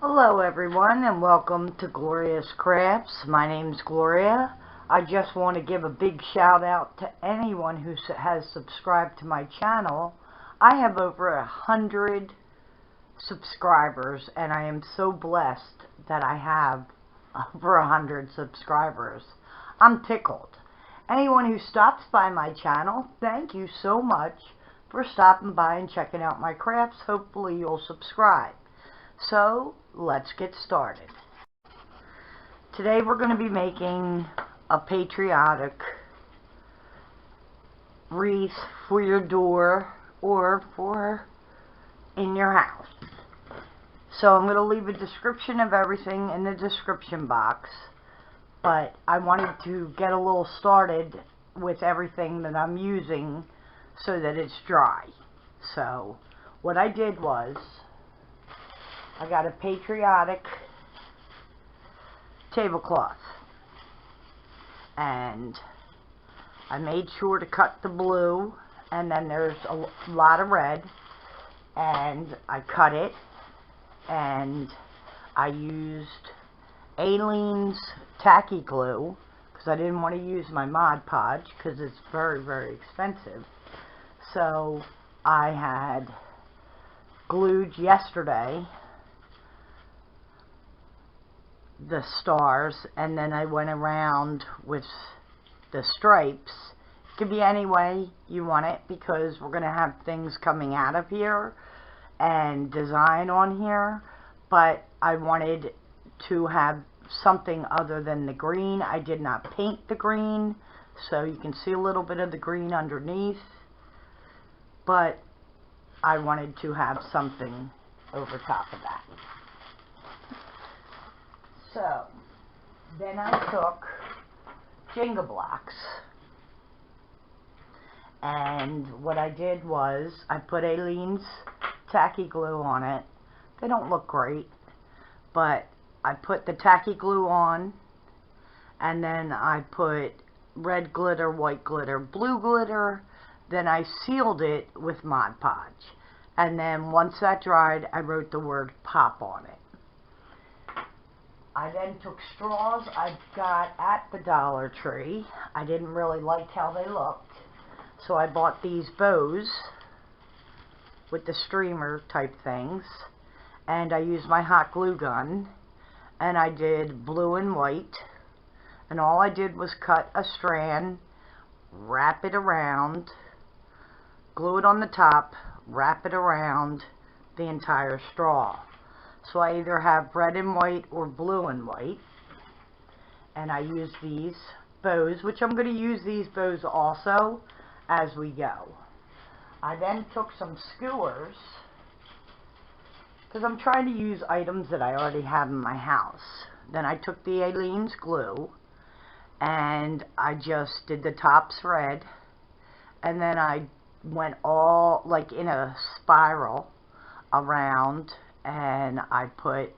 Hello everyone and welcome to Gloria's Crafts. My name's Gloria. I just want to give a big shout out to anyone who has subscribed to my channel. I have over 100 subscribers and I am so blessed that I have over 100 subscribers. I'm tickled. Anyone who stops by my channel, thank you so much for stopping by and checking out my crafts. Hopefully you'll subscribe. So let's get started. Today we're going to be making a patriotic wreath for your door or for in your house. So I'm going to leave a description of everything in the description box, but I wanted to get a little started with everything that I'm using so that it's dry. So what I did was I got a patriotic tablecloth and I made sure to cut the blue, and then there's a lot of red, and I cut it and I used Aleene's tacky glue because I didn't want to use my Mod Podge because it's very expensive. So I had glued yesterday the stars, and then I went around with the stripes. It could be any way you want it because we're going to have things coming out of here and design on here, but I wanted to have something other than the green. I did not paint the green, so you can see a little bit of the green underneath, but I wanted to have something over top of that. So, then I took jenga blocks, and what I did was I put Aleene's tacky glue on it. They don't look great, but I put the tacky glue on, and then I put red glitter, white glitter, blue glitter, then I sealed it with Mod Podge, and then once that dried I wrote the word pop on it. I then took straws I got at the Dollar Tree. I didn't really like how they looked, so I bought these bows with the streamer type things, and I used my hot glue gun, and I did blue and white, and all I did was cut a strand, wrap it around, glue it on the top, wrap it around the entire straw. So I either have red and white or blue and white, and I use these bows, which I'm going to use these bows also as we go. I then took some skewers because I'm trying to use items that I already have in my house. Then I took the Aleene's glue and I just did the tops red, and then I went all like in a spiral around, and I put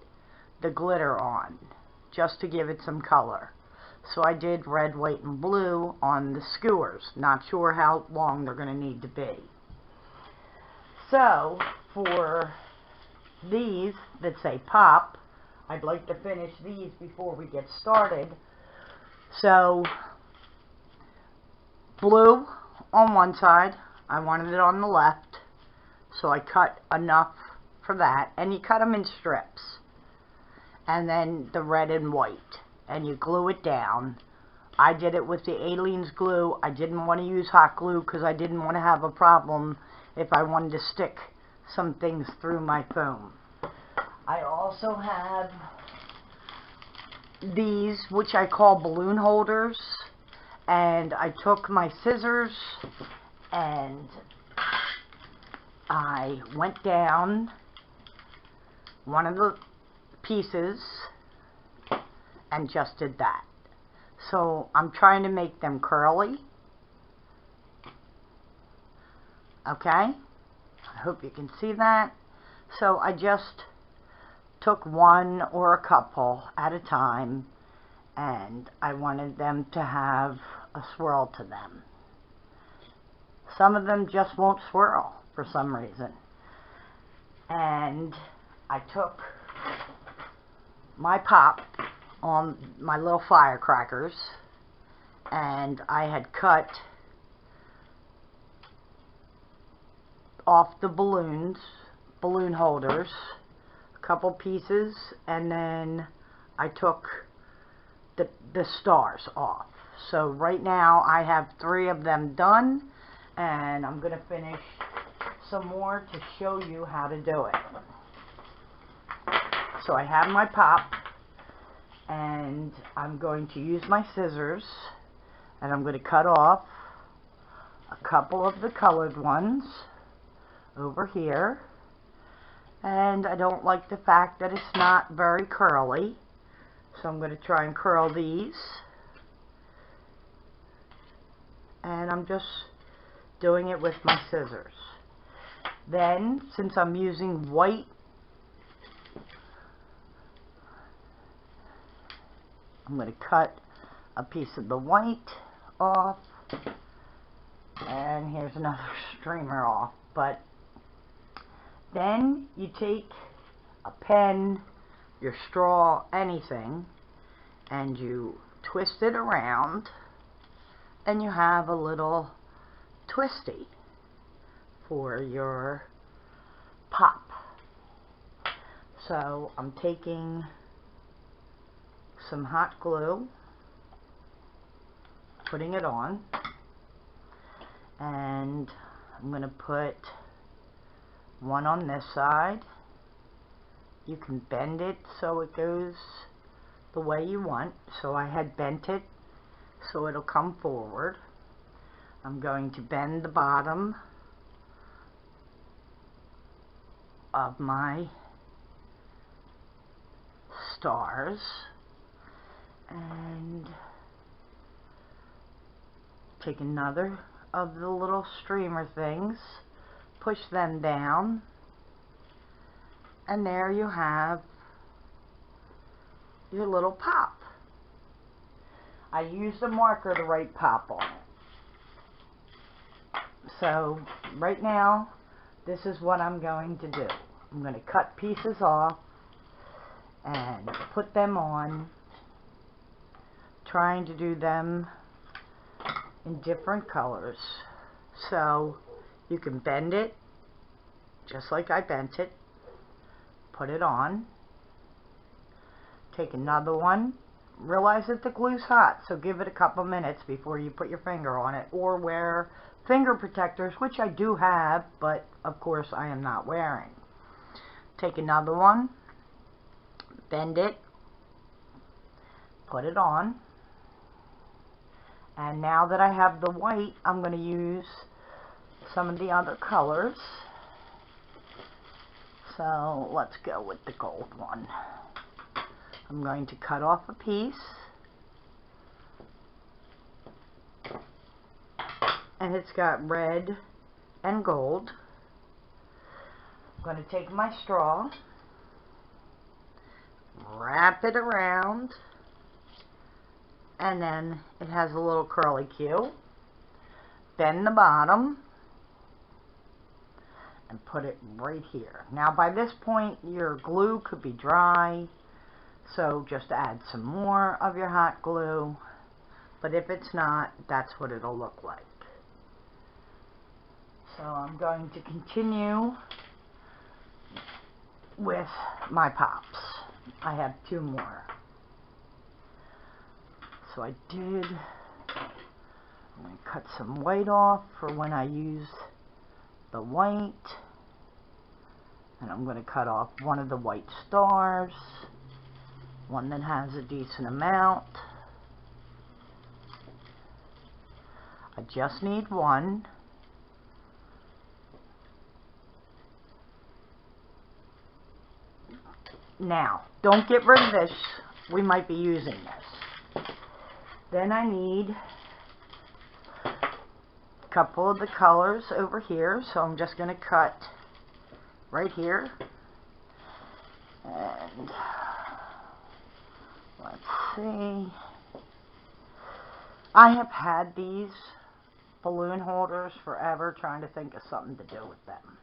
the glitter on just to give it some color. So I did red, white, and blue on the skewers. Not sure how long they're going to need to be. So for these that say pop, I'd like to finish these before we get started. So blue on one side, I wanted it on the left, so I cut enough for that, and you cut them in strips, and then the red and white, and you glue it down. I did it with the Aleene's glue. I didn't want to use hot glue because I didn't want to have a problem if I wanted to stick some things through my foam. I also have these, which I call balloon holders, and I took my scissors and I went down one of the pieces and just did that. So I'm trying to make them curly. Okay, I hope you can see that. So I just took one or a couple at a time, and I wanted them to have a swirl to them. Some of them just won't swirl for some reason. And I took my pop on my little firecrackers, and I had cut off the balloon holders, a couple pieces, and then I took the stars off. So right now I have 3 of them done, and I'm going to finish some more to show you how to do it. So I have my pop, and I'm going to use my scissors, and I'm going to cut off a couple of the colored ones over here. And I don't like the fact that it's not very curly, so I'm going to try and curl these. And I'm just doing it with my scissors. Then, since I'm using white, I'm going to cut a piece of the white off, and here's another streamer off. But then you take a pen, your straw, anything, and you twist it around, and you have a little twisty for your pop. So I'm taking some hot glue, putting it on, and I'm going to put one on this side. You can bend it so it goes the way you want. So I had bent it so it'll come forward. I'm going to bend the bottom of my stars and take another of the little streamer things, push them down, and there you have your little pop. I used a marker to write pop on it. So right now, this is what I'm going to do. I'm going to cut pieces off and put them on, trying to do them in different colors. So you can bend it just like I bent it, put it on, take another one, realize that the glue's hot, so give it a couple minutes before you put your finger on it, or wear finger protectors, which I do have, but of course I am not wearing. Take another one, bend it, put it on, and now that I have the white, I'm going to use some of the other colors. So let's go with the gold one. I'm going to cut off a piece, and it's got red and gold. I'm going to take my straw, wrap it around, and then it has a little curly Q. Bend the bottom and put it right here. Now by this point your glue could be dry, so just add some more of your hot glue, but if it's not, that's what it'll look like. So I'm going to continue with my pops. I have 2 more. So I'm going to cut some white off for when I use the white, and I'm going to cut off one of the white stars, one that has a decent amount. I just need one. Now, don't get rid of this. We might be using this. Then I need a couple of the colors over here, so I'm just going to cut right here. And let's see. I have had these balloon holders forever, trying to think of something to do with them.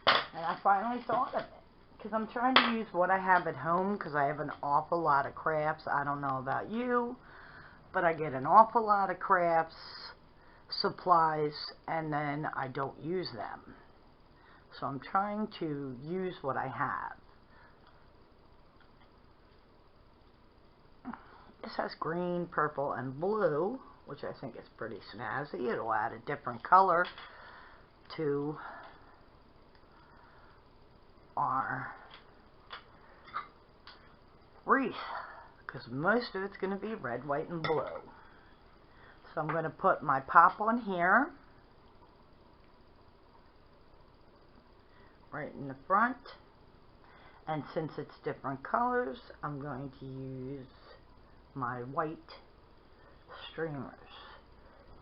And I finally thought of it, because I'm trying to use what I have at home, because I have an awful lot of crafts. I don't know about you, but I get an awful lot of crafts supplies and then I don't use them. So I'm trying to use what I have. This has green, purple, and blue, which I think is pretty snazzy. It'll add a different color to our wreath, because most of it's going to be red, white, and blue. So I'm going to put my pop on here, right in the front, and since it's different colors, I'm going to use my white streamers.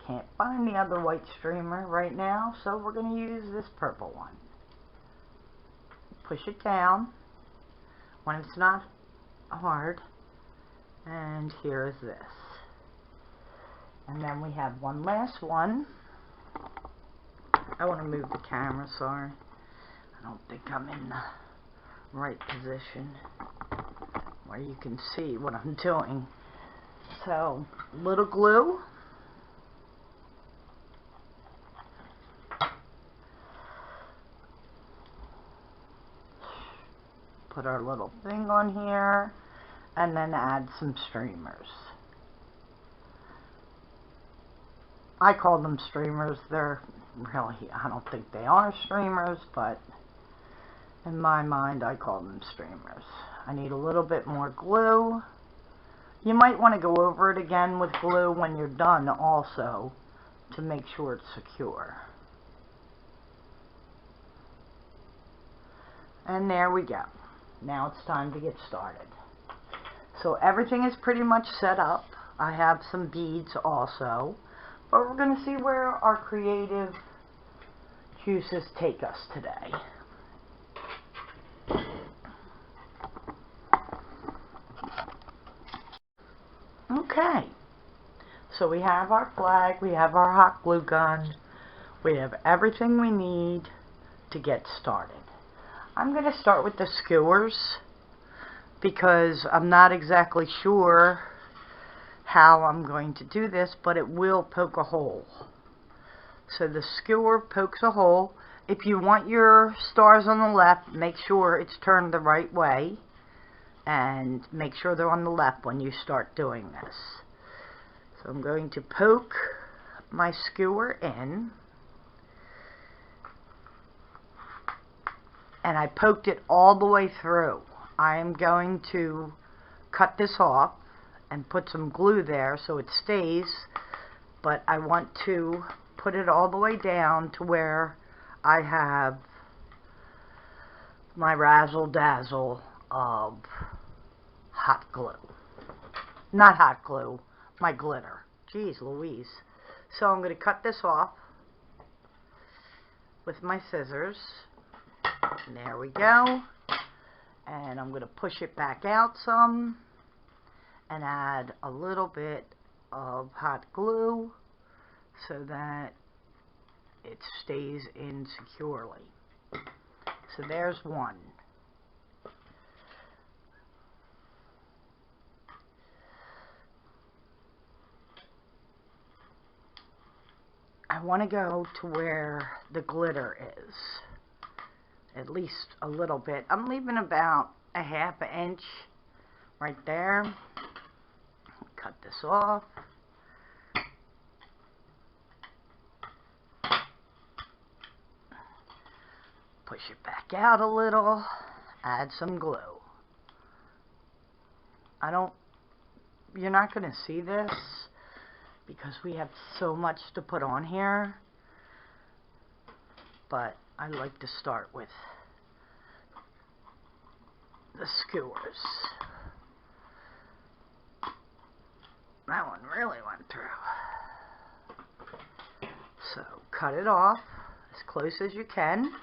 Can't find the other white streamer right now, so we're going to use this purple one. Push it down when it's not hard, and here is this. And then we have one last one. I want to move the camera, sorry. I don't think I'm in the right position where you can see what I'm doing. So, little glue. Put our little thing on here, and then add some streamers. I call them streamers. They're really, I don't think they are streamers, but in my mind I call them streamers. I need a little bit more glue. You might want to go over it again with glue when you're done also, to make sure it's secure. And there we go. Now it's time to get started. So everything is pretty much set up. I have some beads also, but we're going to see where our creative juices take us today. Okay, so we have our flag, we have our hot glue gun, we have everything we need to get started. I'm going to start with the skewers because I'm not exactly sure how I'm going to do this, but it will poke a hole. So the skewer pokes a hole. If you want your stars on the left, make sure it's turned the right way. And make sure they're on the left when you start doing this. So I'm going to poke my skewer in. And I poked it all the way through. I am going to cut this off and put some glue there so it stays. But I want to put it all the way down to where I have my razzle dazzle of hot glue. Not hot glue, my glitter. Jeez Louise. So I'm going to cut this off with my scissors. And there we go. And I'm going to push it back out some and add a little bit of hot glue so that it stays in securely. So there's one. I want to go to where the glitter is, at least a little bit. I'm leaving about a ½ inch right there. Cut this off. Push it back out a little. Add some glue. You're not going to see this because we have so much to put on here, but I like to start with the skewers. That one really went through. So cut it off as close as you can.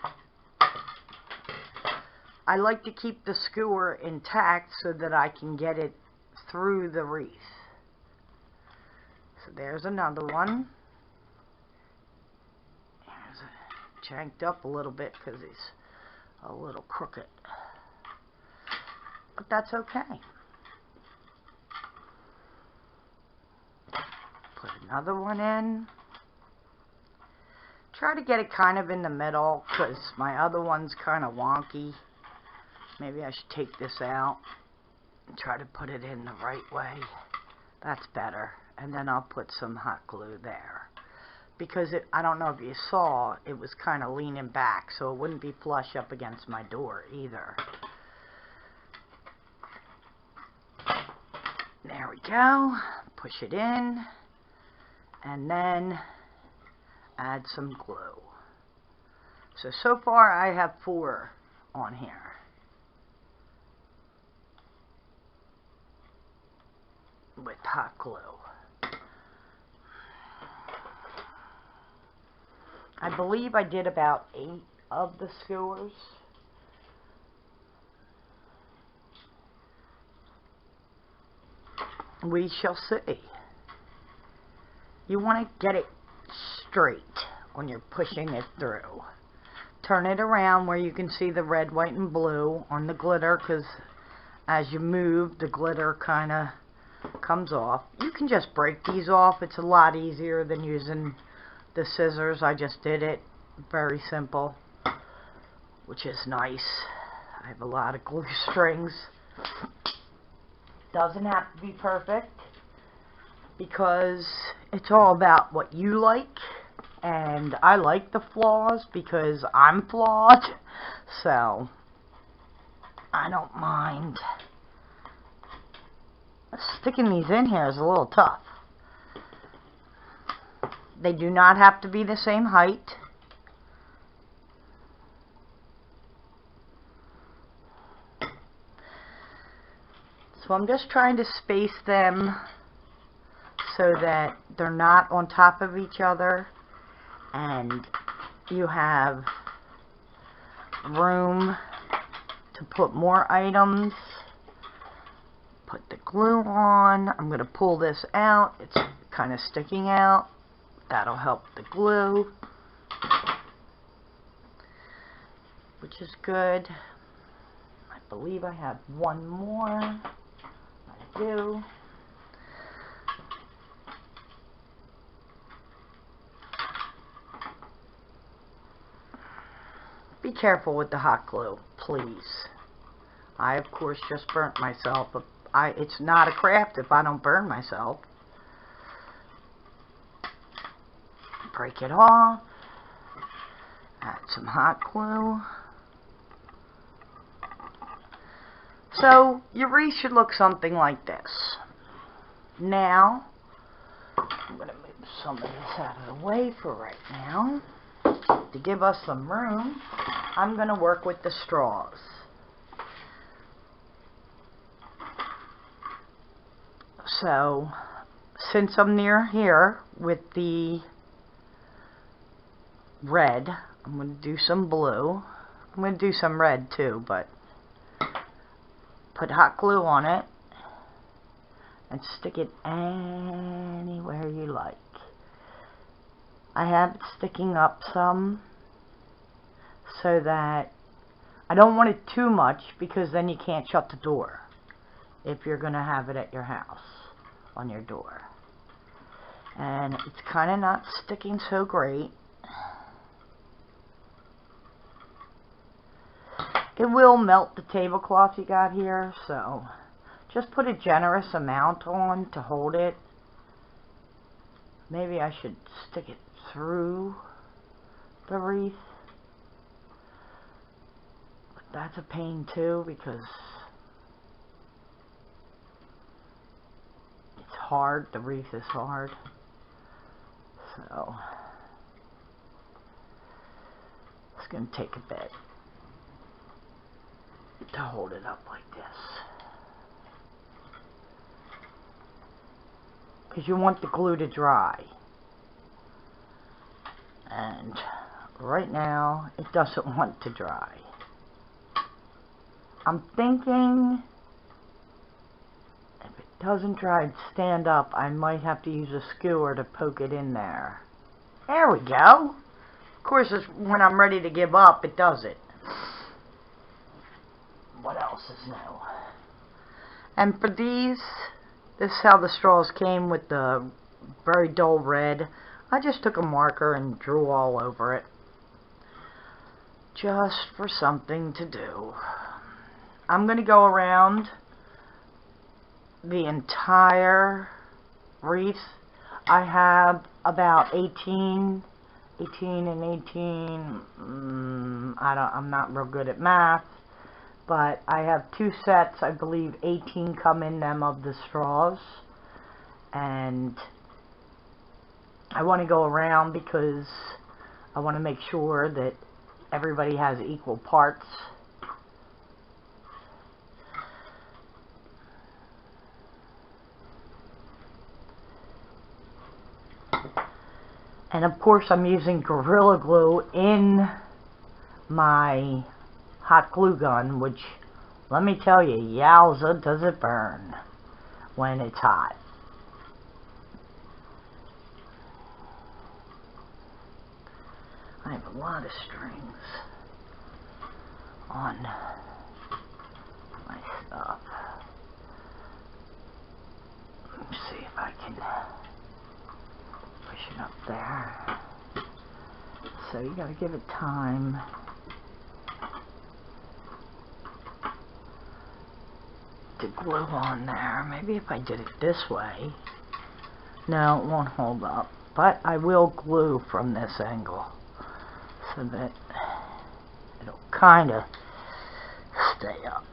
I like to keep the skewer intact so that I can get it through the wreath. So there's another one. Janked up a little bit because he's a little crooked. but that's okay. Put another one in. Try to get it kind of in the middle because my other one's kind of wonky. Maybe I should take this out and try to put it in the right way. That's better. And then I'll put some hot glue there. Because I don't know if you saw, it was kind of leaning back, so it wouldn't be flush up against my door either. There we go. Push it in. And then add some glue. So far I have 4 on here. With hot glue. I believe I did about 8 of the skewers. We shall see. You want to get it straight when you're pushing it through. Turn it around where you can see the red, white, and blue on the glitter, because as you move, the glitter kind of comes off. You can just break these off. It's a lot easier than using the scissors. I just did it. Very simple, which is nice. I have a lot of glue strings. Doesn't have to be perfect because it's all about what you like, and I like the flaws because I'm flawed, so I don't mind. Sticking these in here is a little tough. They do not have to be the same height. So I'm just trying to space them so that they're not on top of each other and you have room to put more items. Put the glue on. I'm going to pull this out. It's kind of sticking out. That'll help the glue, which is good. I believe I have one more. I do. Be careful with the hot glue, please. I, of course, just burnt myself. It's not a craft if I don't burn myself. Break it off. Add some hot glue. So your wreath should look something like this. Now, I'm going to move some of this out of the way for right now. To give us some room, I'm going to work with the straws. So, since I'm near here with the red, I'm going to do some blue. I'm going to do some red too, but put hot glue on it and stick it anywhere you like. I have it sticking up some so that I don't want it too much because then you can't shut the door if you're going to have it at your house on your door. And it's kind of not sticking so great. It will melt the tablecloth you got here, so just put a generous amount on to hold it. Maybe I should stick it through the wreath. But that's a pain too because it's hard. The wreath is hard. So it's going to take a bit to hold it up like this. Because you want the glue to dry. And right now, it doesn't want to dry. I'm thinking if it doesn't dry and stand up, I might have to use a skewer to poke it in there. There we go. Of course, when I'm ready to give up, it does it. What else is new? And for these, this is how the straws came, with the very dull red. I just took a marker and drew all over it, just for something to do. I'm going to go around the entire wreath. I have about 18 and 18, I'm not real good at math, but I have 2 sets, I believe 18 come in them of the straws, and I want to go around because I want to make sure that everybody has equal parts. And of course I'm using Gorilla Glue in my hot glue gun, which, let me tell you, yowza does it burn when it's hot. I have a lot of strings on my stuff. Let me see if I can push it up there. So you gotta give it time. To glue on there. Maybe if I did it this way. No, it won't hold up. But I will glue from this angle so that it'll kind of stay up.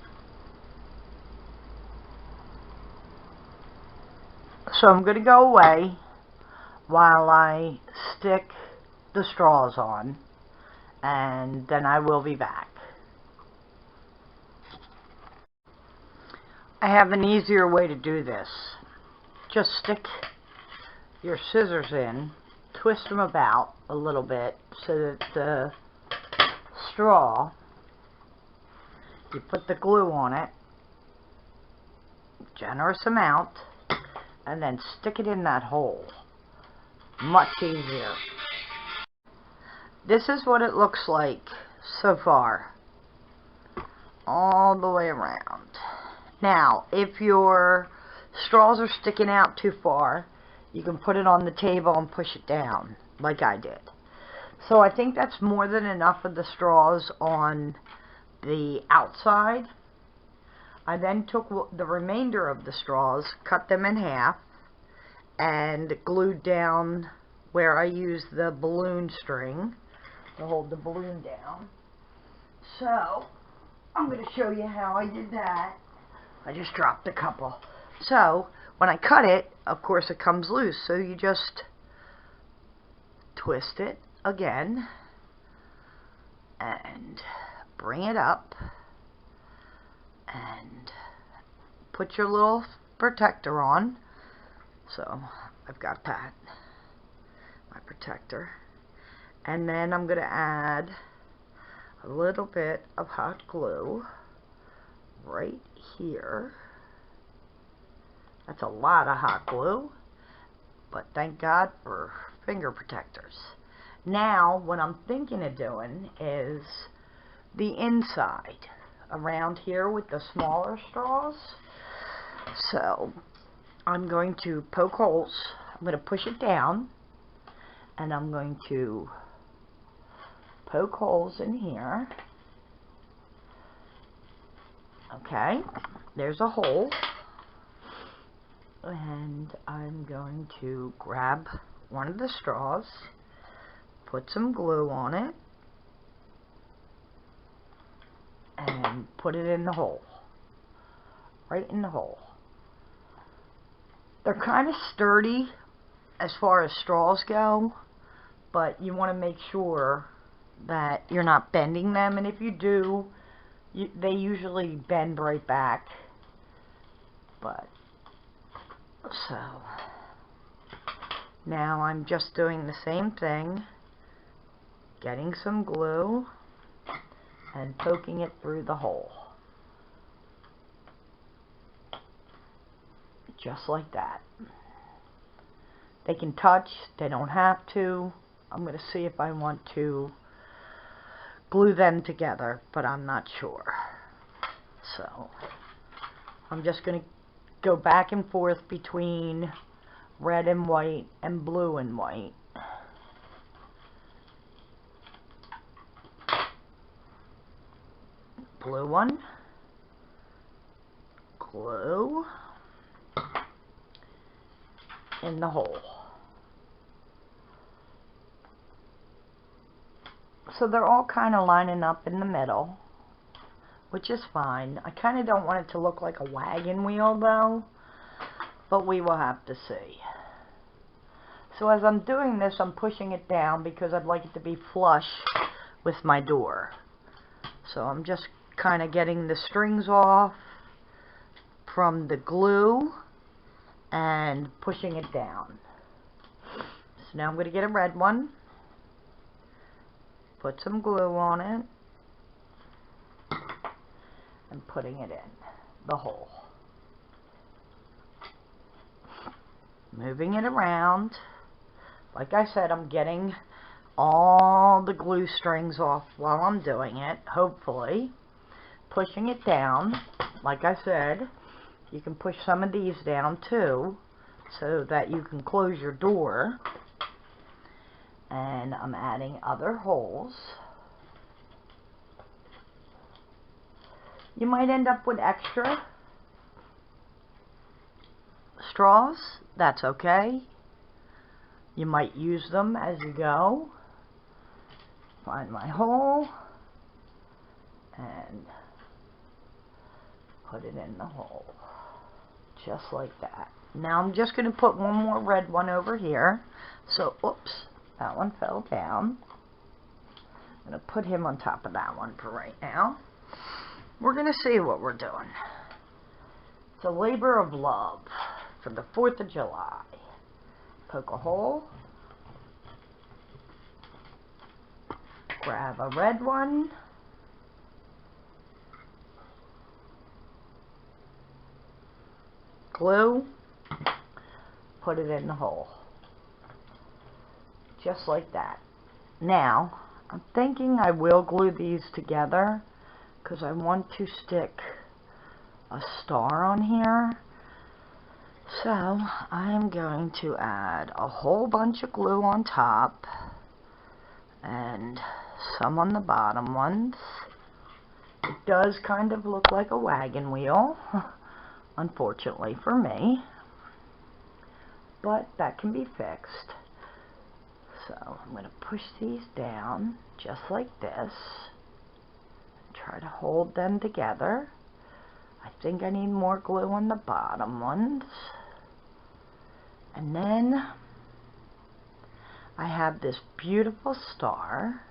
So I'm going to go away while I stick the straws on, and then I will be back. I have an easier way to do this. Just stick your scissors in, twist them about a little bit so that the straw, you put the glue on it, generous amount, and then stick it in that hole. Much easier. This is what it looks like so far, all the way around. Now, if your straws are sticking out too far, you can put it on the table and push it down, like I did. So I think that's more than enough of the straws on the outside. I then took the remainder of the straws, cut them in half, and glued down where I used the balloon string to hold the balloon down. So, I'm going to show you how I did that. I just dropped a couple. So, when I cut it, of course it comes loose, so you just twist it again and bring it up and put your little protector on. So, I've got that, my protector. And then I'm going to add a little bit of hot glue right here. That's a lot of hot glue, but thank God for finger protectors. Now, what I'm thinking of doing is the inside around here with the smaller straws. So, I'm going to poke holes. I'm going to push it down, and I'm going to poke holes in here. Okay, there's a hole, and I'm going to grab one of the straws, put some glue on it, and put it in the hole, right in the hole. They're kind of sturdy as far as straws go, but you want to make sure that you're not bending them, and if you do, they usually bend right back. But so now I'm just doing the same thing, getting some glue and poking it through the hole, just like that. They can touch, they don't have to. I'm going to see if I want to glue them together, but I'm not sure. So I'm just going to go back and forth between red and white and blue and white. Blue one, glue in the hole. So they're all kind of lining up in the middle, which is fine. I kind of don't want it to look like a wagon wheel though, but we will have to see. So as I'm doing this, I'm pushing it down because I'd like it to be flush with my door. So I'm just kind of getting the strings off from the glue and pushing it down. So now I'm going to get a red one, put some glue on it, and putting it in the hole. Moving it around. Like I said, I'm getting all the glue strings off while I'm doing it, hopefully. Pushing it down. Like I said, you can push some of these down too, so that you can close your door. And I'm adding other holes. You might end up with extra straws. That's okay. You might use them as you go. Find my hole and put it in the hole. Just like that. Now I'm just going to put one more red one over here. So, oops, that one fell down. I'm going to put him on top of that one for right now. We're going to see what we're doing. It's a labor of love for the 4th of July. Poke a hole. Grab a red one. Glue. Put it in the hole. Just like that. Now, I'm thinking I will glue these together because I want to stick a star on here. So, I am going to add a whole bunch of glue on top and some on the bottom ones. It does kind of look like a wagon wheel, unfortunately for me, but that can be fixed. So, I'm going to push these down just like this and try to hold them together. I think I need more glue on the bottom ones. And then I have this beautiful star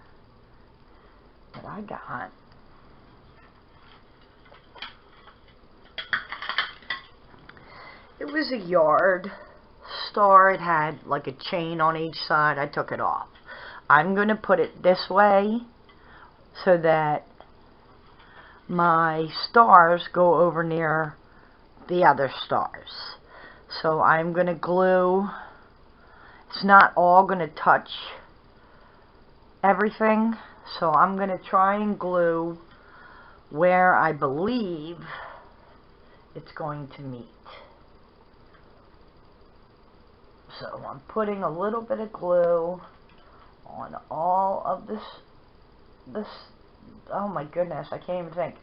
that I got. It was a yard star. It had like a chain on each side. I took it off. I'm going to put it this way so that my stars go over near the other stars. So I'm going to glue. It's not all going to touch everything. So I'm going to try and glue where I believe it's going to meet. So I'm putting a little bit of glue on all of this, oh my goodness, I can't even think,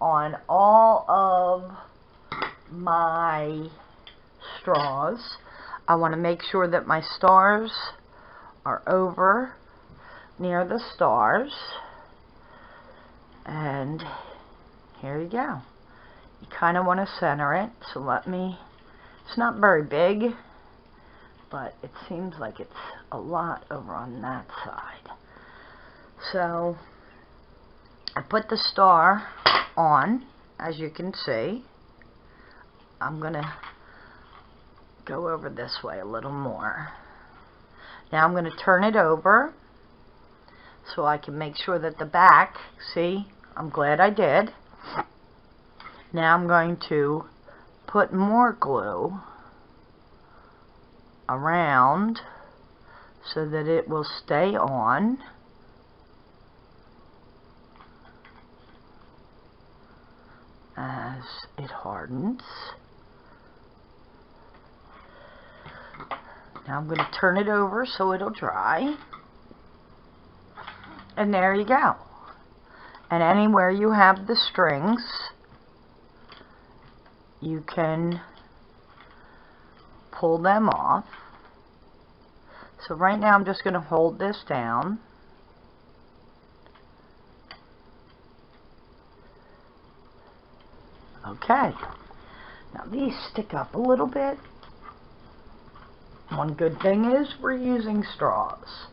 on all of my straws. I want to make sure that my stars are over near the stars. And here you go. You kind of want to center it, so it's not very big, but it seems like it's a lot over on that side. So I put the star on, as you can see. I'm going to go over this way a little more. Now I'm going to turn it over so I can make sure that the back, see, I'm glad I did. Now I'm going to put more glue around so that it will stay on. As it hardens. Now I'm going to turn it over so it'll dry. And there you go. And anywhere you have the strings, you can pull them off. So right now I'm just going to hold this down. Okay. Now these stick up a little bit. One good thing is we're using straws.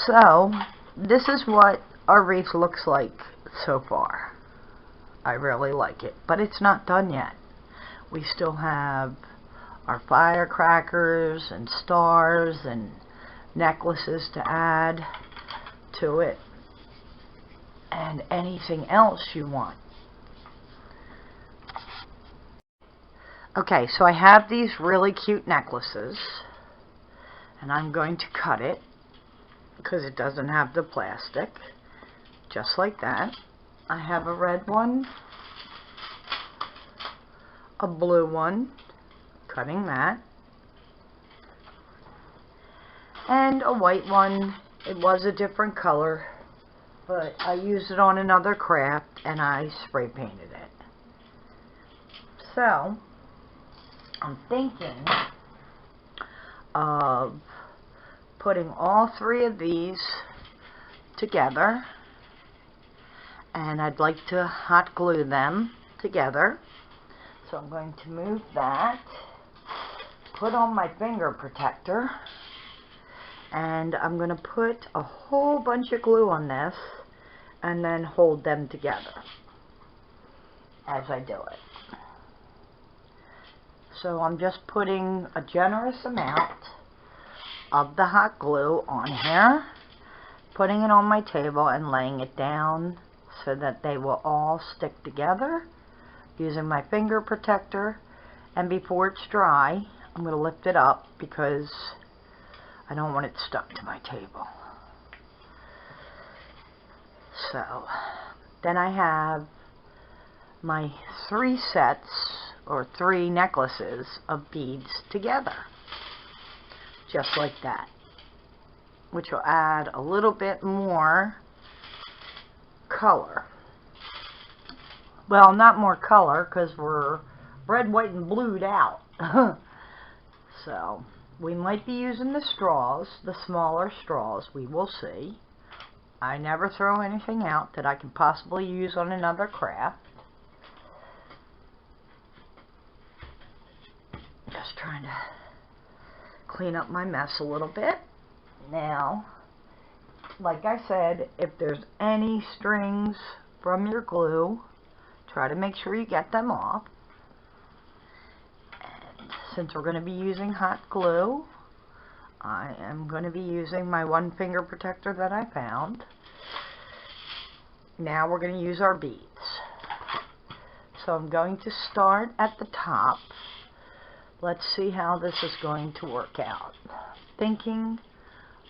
So this is what our wreath looks like so far. I really like it, but it's not done yet. We still have our firecrackers and stars and necklaces to add to it, and anything else you want. Okay, so I have these really cute necklaces, and I'm going to cut it because it doesn't have the plastic, just like that. I have a red one, a blue one, cutting that, and a white one. It was a different color, but I used it on another craft and I spray painted it. So I'm thinking of putting all three of these together, and I'd like to hot glue them together. So I'm going to move that, put on my finger protector, and I'm going to put a whole bunch of glue on this and then hold them together as I do it. So I'm just putting a generous amount of the hot glue on here, putting it on my table and laying it down so that they will all stick together using my finger protector. And before it's dry, I'm going to lift it up because I don't want it stuck to my table. So then I have my 3 sets or 3 necklaces of beads together, just like that, which will add a little bit more color. Well, not more color because we're red, white, and blued out. So we might be using the straws, the smaller straws. We will see. I never throw anything out that I can possibly use on another craft. Just trying to clean up my mess a little bit. Now, like I said, if there's any strings from your glue, try to make sure you get them off. And since we're going to be using hot glue, I am going to be using my 1 finger protector that I found. Now we're going to use our beads. So I'm going to start at the top. Let's see how this is going to work out. Thinking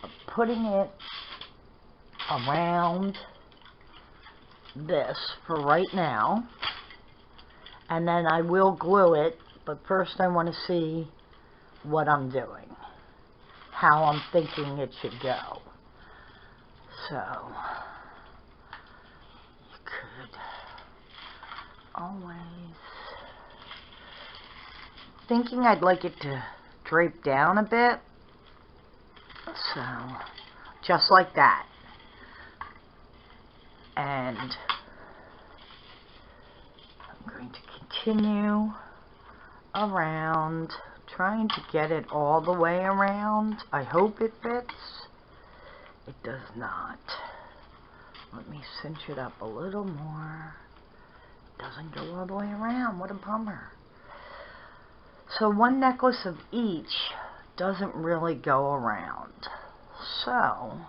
of putting it around this for right now, and then I will glue it, but first I want to see what I'm doing, how I'm thinking it should go. So you could always, thinking I'd like it to drape down a bit, so just like that. And I'm going to continue around, trying to get it all the way around. I hope it fits. It does not. Let me cinch it up a little more. It doesn't go all the way around. What a bummer. So 1 necklace of each doesn't really go around. So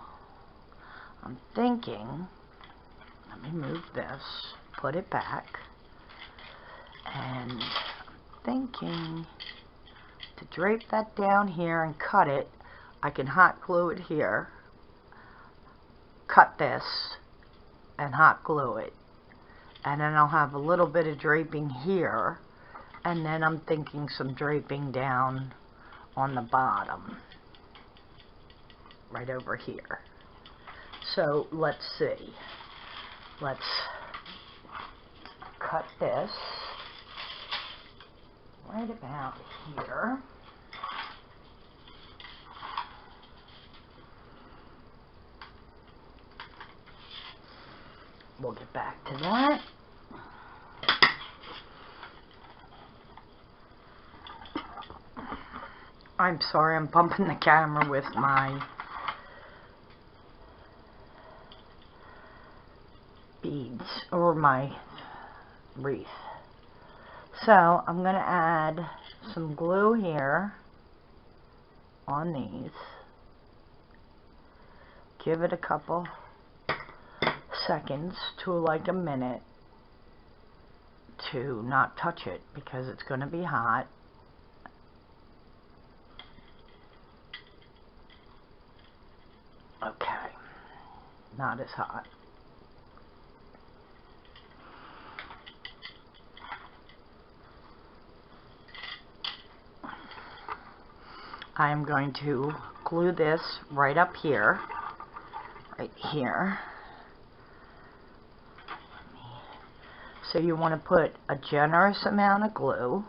I'm thinking, let me move this, put it back, and I'm thinking to drape that down here and cut it. I can hot glue it here, cut this, and hot glue it, and then I'll have a little bit of draping here, and then I'm thinking some draping down on the bottom, right over here. So let's see. Let's cut this right about here. We'll get back to that. I'm sorry, I'm bumping the camera with my beads or my wreath. So I'm going to add some glue here on these. Give it a couple seconds to like a minute to not touch it because it's going to be hot. Okay, not as hot. I am going to glue this right up here, right here. So you want to put a generous amount of glue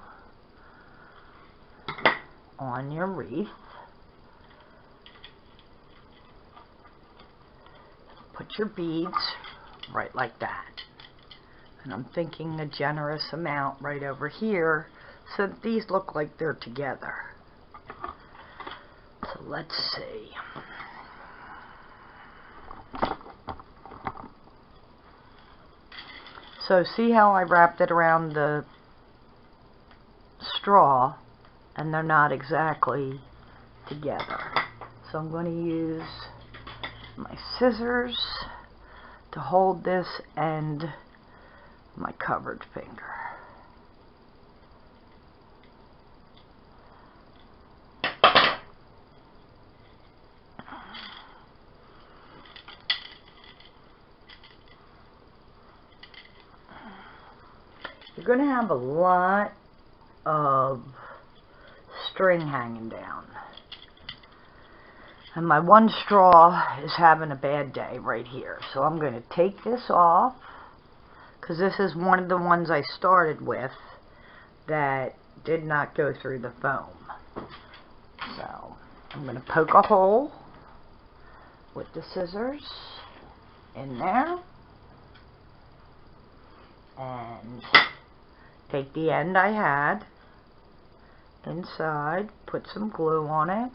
on your wreath. Put your beads right like that. And I'm thinking a generous amount right over here so that these look like they're together. So let's see. So see how I wrapped it around the straw and they're not exactly together. So I'm going to use my scissors to hold this and my covered finger. You're going to have a lot of string hanging down. And my one straw is having a bad day right here. So I'm going to take this off because this is one of the ones I started with that did not go through the foam. So I'm going to poke a hole with the scissors in there and take the end I had inside, put some glue on it,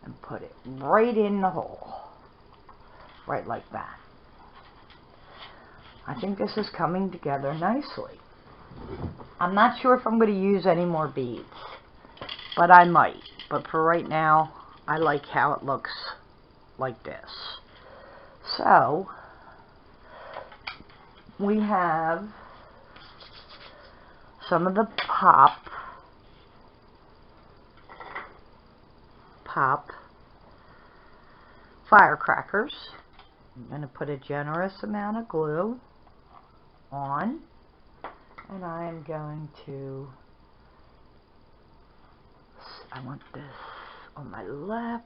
and put it right in the hole. Right like that. I think this is coming together nicely. I'm not sure if I'm going to use any more beads, but I might. But for right now, I like how it looks like this. So, we have some of the pop firecrackers. I'm going to put a generous amount of glue on, and I am going to, I want this on my left,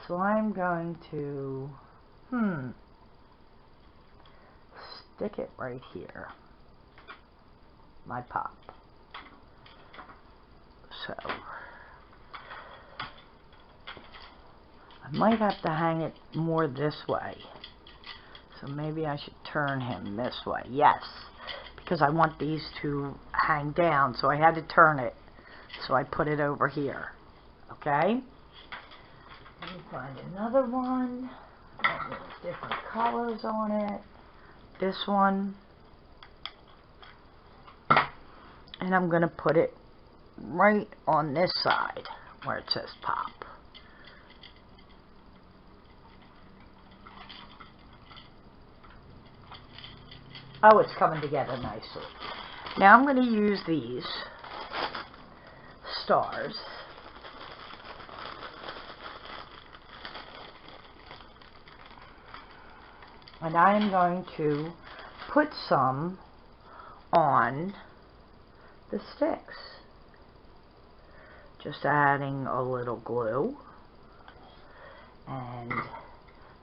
so I'm going to stick it right here, my pop. So I might have to hang it more this way. So maybe I should turn him this way. Yes, because I want these to hang down. So I had to turn it. So I put it over here. Okay? Let me find another one with different colors on it. This one. And I'm going to put it right on this side where it says pop. Oh, it's coming together nicely. Now I'm going to use these stars. And I am going to put some on the sticks. Just adding a little glue. And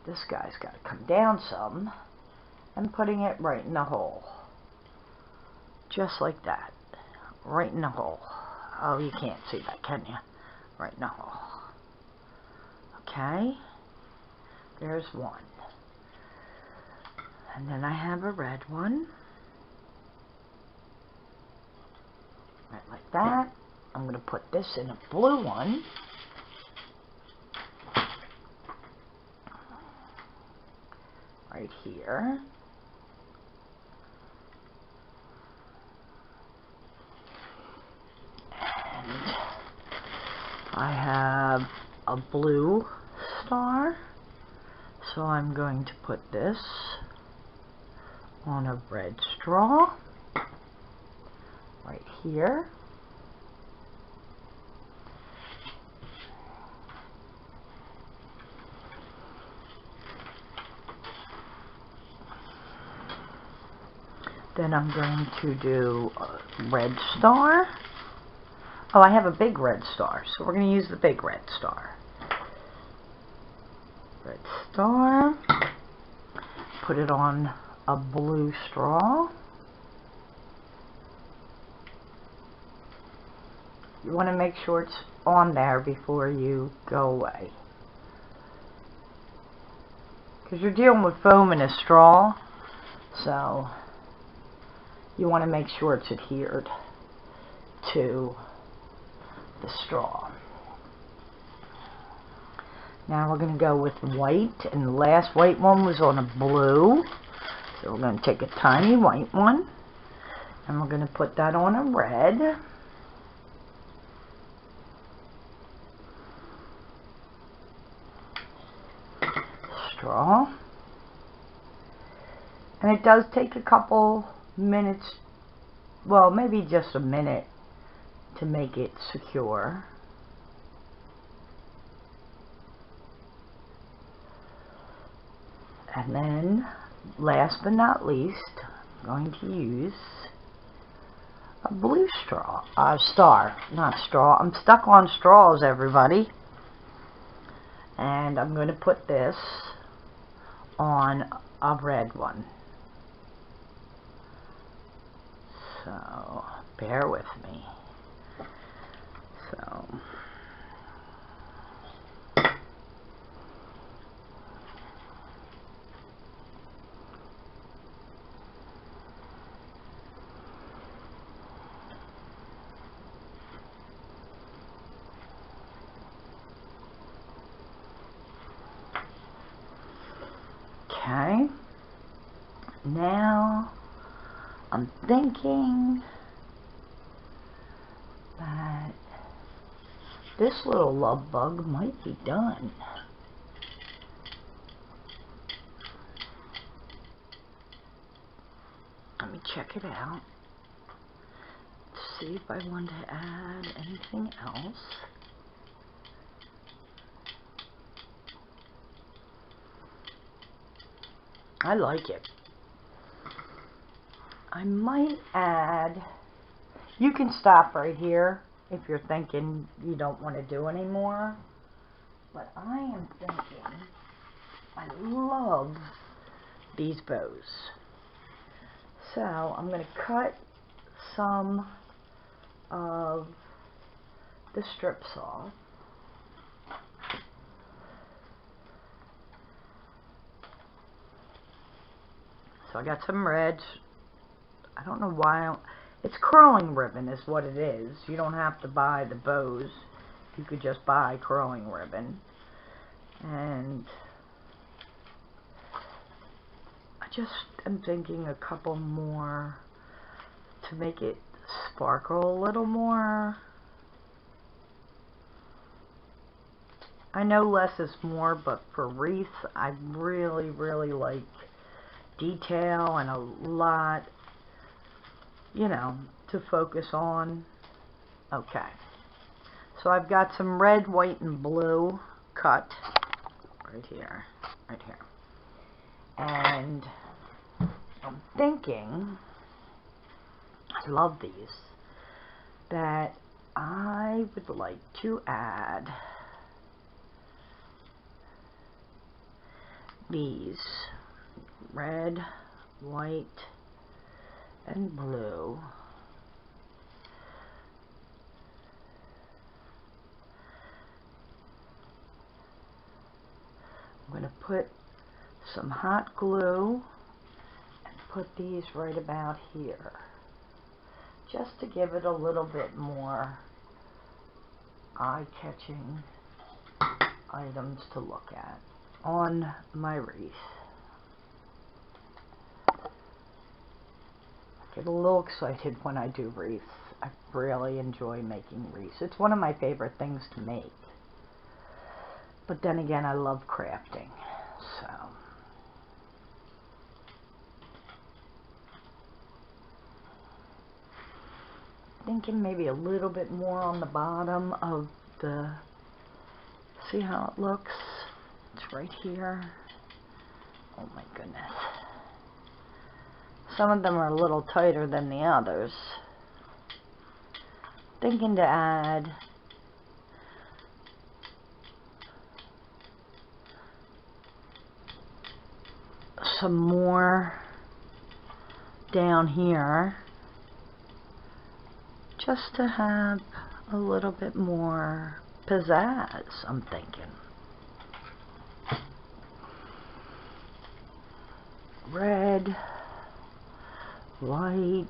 this guy's got to come down some. And putting it right in the hole. Just like that. Right in the hole. Oh, you can't see that, can you? Right in the hole. Okay. There's one. And then I have a red one. Right like that. I'm going to put this in a blue one. Right here. And I have a blue star. So I'm going to put this on a red straw. Right here. Then I'm going to do a red star. Oh, I have a big red star, so we're going to use the big red star. Red star. Put it on a blue straw. You want to make sure it's on there before you go away. Because you're dealing with foam in a straw, so you want to make sure it's adhered to the straw. Now we're going to go with white, and the last white one was on a blue. So we're going to take a tiny white one, and we're going to put that on a red. Straw. And it does take a couple minutes, well, maybe just a minute to make it secure. And then, last but not least, I'm going to use a blue straw, star, not straw. I'm stuck on straws, everybody. And I'm going to put this on a red one. So, bear with me. So, okay. Now, I'm thinking that this little love bug might be done. Let me check it out. See if I want to add anything else. I like it. I might add, you can stop right here if you're thinking you don't want to do anymore, but I am thinking, I love these bows. So I'm going to cut some of the strips off. So I got some reds. I don't know why. It's curling ribbon is what it is. You don't have to buy the bows. You could just buy curling ribbon. And I just am thinking a couple more to make it sparkle a little more. I know less is more, but for wreath, I really, really like detail and a lot, you know, to focus on. Okay. So I've got some red, white, and blue cut right here. Right here. And I'm thinking, I love these, that I would like to add these red, white, and blue. I'm going to put some hot glue and put these right about here, just to give it a little bit more eye-catching items to look at on my wreath. I get a little excited when I do wreaths. I really enjoy making wreaths. It's one of my favorite things to make. But then again, I love crafting, so. Thinking maybe a little bit more on the bottom of the, see how it looks? It's right here. Oh my goodness. Some of them are a little tighter than the others. Thinking to add some more down here, just to have a little bit more pizzazz, I'm thinking. Red, white,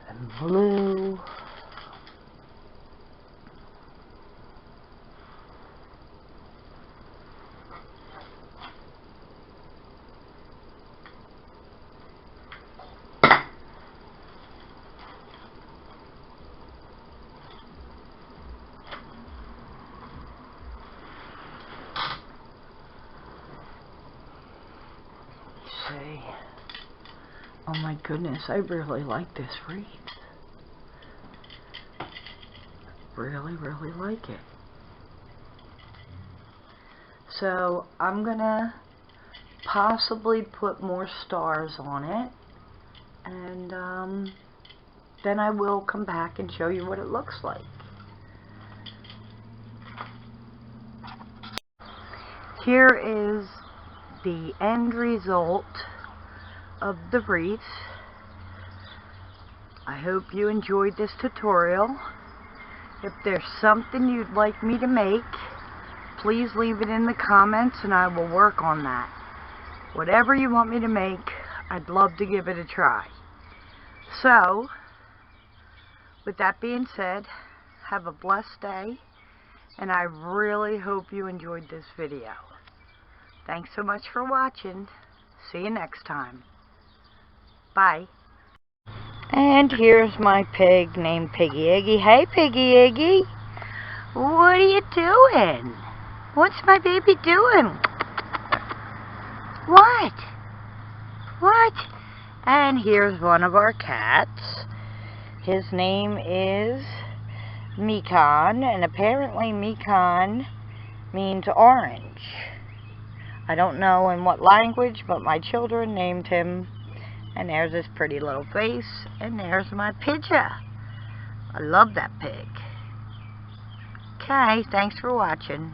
and blue. See. Oh my goodness, I really like this wreath. Really, really like it. So I'm gonna possibly put more stars on it, and then I will come back and show you what it looks like. Here is the end result of the wreath. I hope you enjoyed this tutorial. If there's something you'd like me to make, please leave it in the comments and I will work on that. Whatever you want me to make, I'd love to give it a try. So, with that being said, have a blessed day, and I really hope you enjoyed this video. Thanks so much for watching. See you next time. Bye. And here's my pig named Piggy Iggy. Hey, Piggy Iggy. What are you doing? What's my baby doing? What? What? And here's one of our cats. His name is Mikan, and apparently Mikan means orange. I don't know in what language, but my children named him. And there's his pretty little face, and there's my pigeon. I love that pig. Okay, thanks for watching.